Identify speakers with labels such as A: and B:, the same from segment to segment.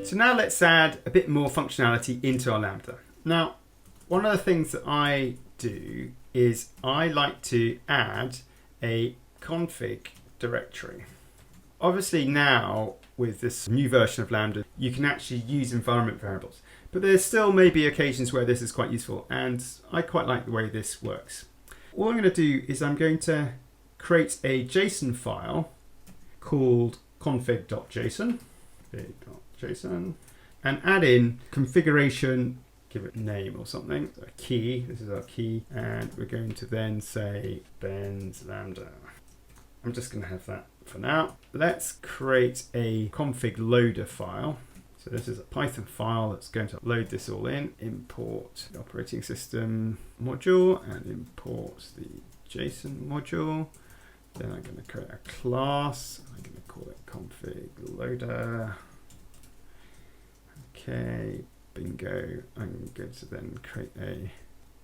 A: So now let's add a bit more functionality into our Lambda. Now, one of the things that I do is I like to add a config directory. Obviously now with this new version of Lambda, you can actually use environment variables, but there's still maybe occasions where this is quite useful, and I quite like the way this works. All I'm going to do is I'm going to create a JSON file called config.json, and add in configuration, give it a name or something, a key, this is our key, and we're going to then say Ben's Lambda. I'm just going to have that for now. Let's create a config loader file. So this is a Python file that's going to load this all in, import the operating system module and import the JSON module. Then I'm going to create a class. I'm going to call it config loader. Okay, bingo. I'm going to then create a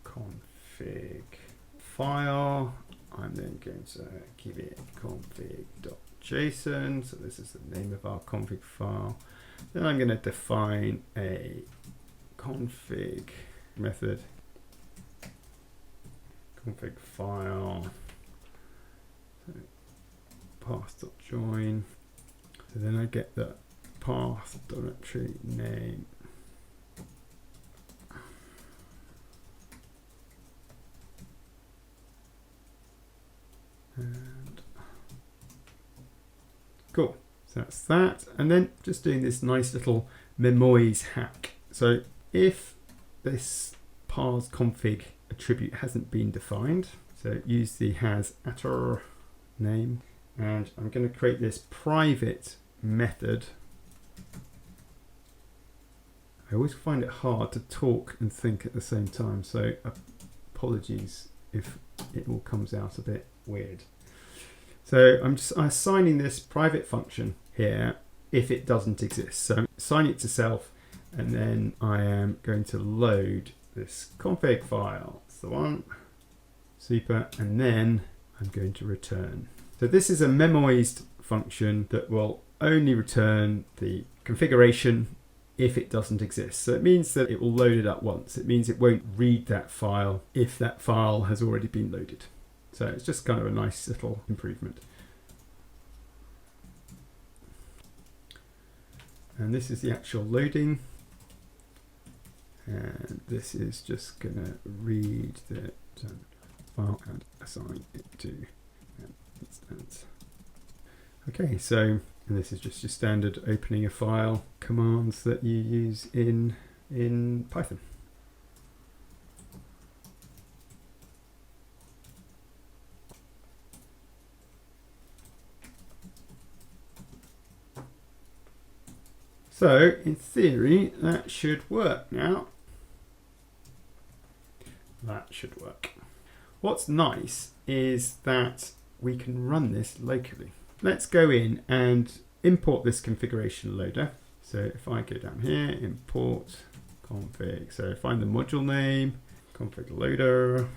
A: config file. I'm then going to give it config.json. So this is the name of our config file. Then I'm going to define a config method, config file, so path.join. So then I get the path directory name. And cool. So that's that. And then just doing this nice little memoize hack. So if this parse config attribute hasn't been defined, so use the has attr name, and I'm going to create this private method. I always find it hard to talk and think at the same time, so apologies if it all comes out a bit weird. So I'm just assigning this private function here if it doesn't exist. So I'm assigning it to self, and then I am going to load this config file. That's the one. Super. And then I'm going to return. So this is a memoized function that will only return the configuration if it doesn't exist. So it means that it will load it up once. It means it won't read that file if that file has already been loaded. So it's just kind of a nice little improvement. And this is the actual loading. And this is just going to read the file and assign it to an instance. Okay, so and this is just your standard opening a file commands that you use in Python. So in theory, that should work now. That should work. What's nice is that we can run this locally. Let's go in and import this configuration loader. So if I go down here, import config. So find the module name, config loader,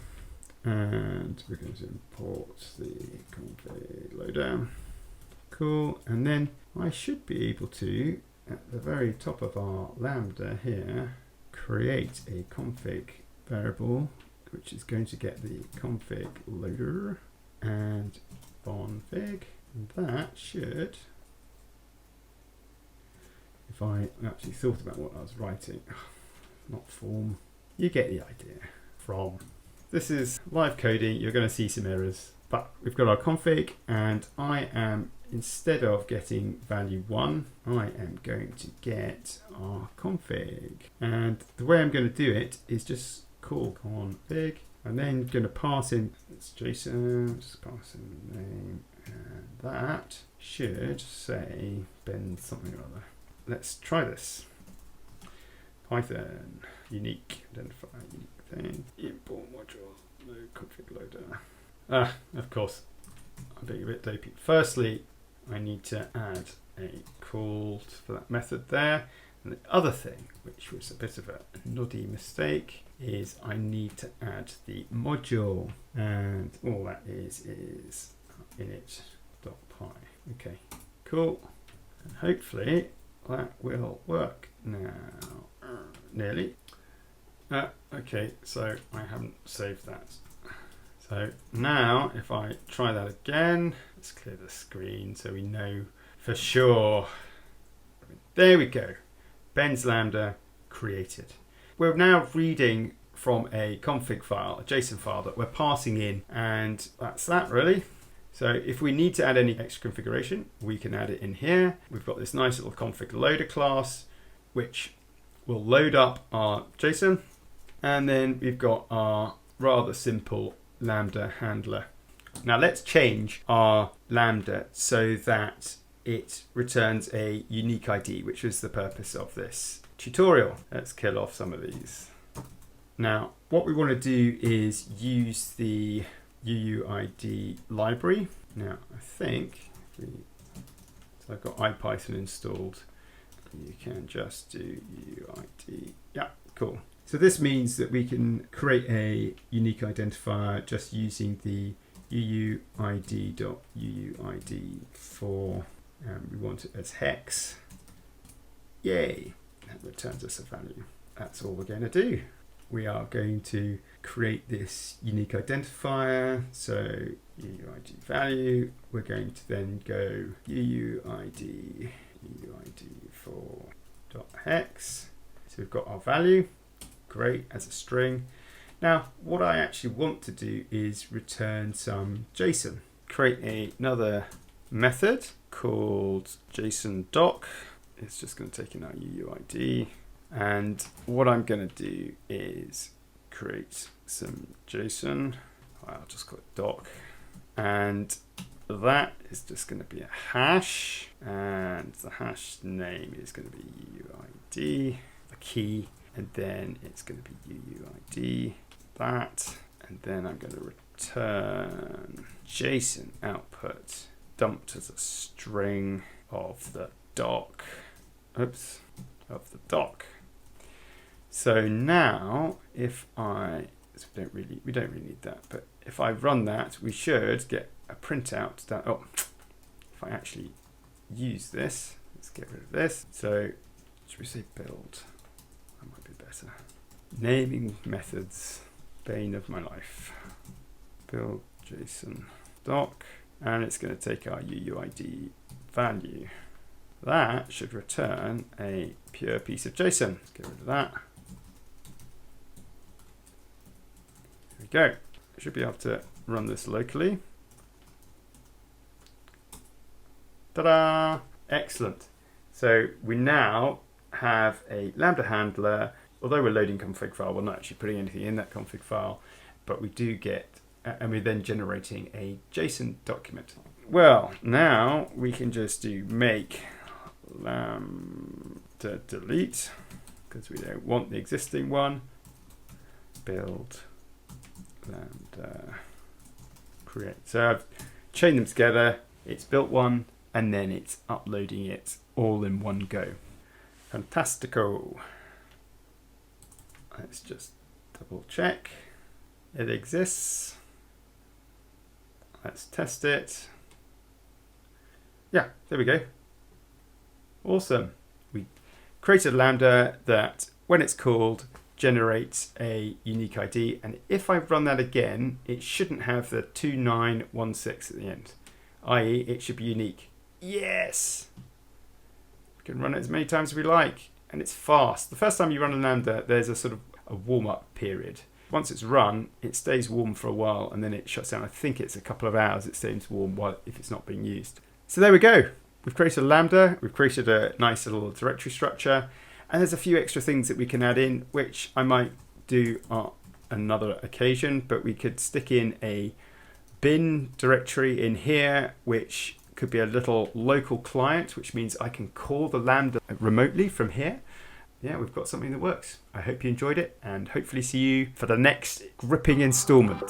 A: and we're going to import the config loader. Cool. And then I should be able to, at the very top of our Lambda here, create a config variable, which is going to get the config loader and config. And that should, if I actually thought about what I was writing, not form, you get the idea. From. This is live coding, you're going to see some errors, but we've got our config, and I am, instead of getting value 1, I am going to get our config. And the way I'm going to do it is just call config, and then going to pass in, it's JSON, just pass in the name, and that should say Ben something or other. Let's try this. Python, unique, identifier, unique thing, import module, load config loader. Of course, I'm being a bit dopey. Firstly, I need to add a call for that method there, And the other thing, which was a bit of a noddy mistake, is I need to add the module, and all that is init.py. Okay, cool. And hopefully that will work now. Nearly. Okay, so I haven't saved that. So now if I try that again, let's clear the screen so we know for sure. There we go. Ben's Lambda created. We're now reading from a config file, a JSON file that we're passing in, and that's that really. So if we need to add any extra configuration, we can add it in here. We've got this nice little config loader class, which will load up our JSON. And then we've got our rather simple Lambda handler. Now let's change our Lambda so that it returns a unique ID, which was the purpose of this tutorial. Let's kill off some of these. Now, what we want to do is use the UUID library. Now, I think, so I've got IPython installed. You can just do UUID. Yeah, cool. So this means that we can create a unique identifier just using the UUID.UUID4. We want it as hex. Yay! That returns us a value. That's all we're going to do. We are going to create this unique identifier. So UUID value. We're going to then go UUID4.hex. So we've got our value. Great, as a string. Now, what I actually want to do is return some JSON. Create another method called JSON.doc. It's just going to take in our UUID. And what I'm going to do is create some JSON. I'll just call it doc. And that is just going to be a hash. And the hash name is going to be UUID, the key. And then it's going to be UUID, that. And then I'm going to return JSON output dumped as a string of the doc. Oops, of the doc. So now if we don't really need that, but if I run that, we should get a printout that, oh, if I actually use this, let's get rid of this. So should we say build? That might be better. Naming methods, bane of my life. Build JSON doc, and it's going to take our UUID value. That should return a pure piece of JSON. Let's get rid of that. There we go. I should be able to run this locally. Ta-da! Excellent. So we now have a Lambda handler. Although we're loading config file, we're not actually putting anything in that config file, but we do get, and we're then generating a JSON document. Well, now we can just do make lambda delete, because we don't want the existing one. Build lambda create. So I've chained them together, it's built one, and then it's uploading it all in one go. Fantastico. Let's just double check. It exists. Let's test it. Yeah, there we go. Awesome. We created a Lambda that, when it's called, generates a unique ID. And if I run that again, it shouldn't have the 2916 at the end, i.e. it should be unique. Yes! We can run it as many times as we like. And it's fast. The first time you run a Lambda, there's a sort of a warm-up period. Once it's run, it stays warm for a while and then it shuts down. I think it's a couple of hours it stays warm if it's not being used. So there we go. We've created a Lambda. We've created a nice little directory structure. And there's a few extra things that we can add in, which I might do on another occasion. But we could stick in a bin directory in here, which could be a little local client, which means I can call the Lambda remotely from here. yeah, we've got something that works. I hope you enjoyed it, and hopefully see you for the next gripping installment.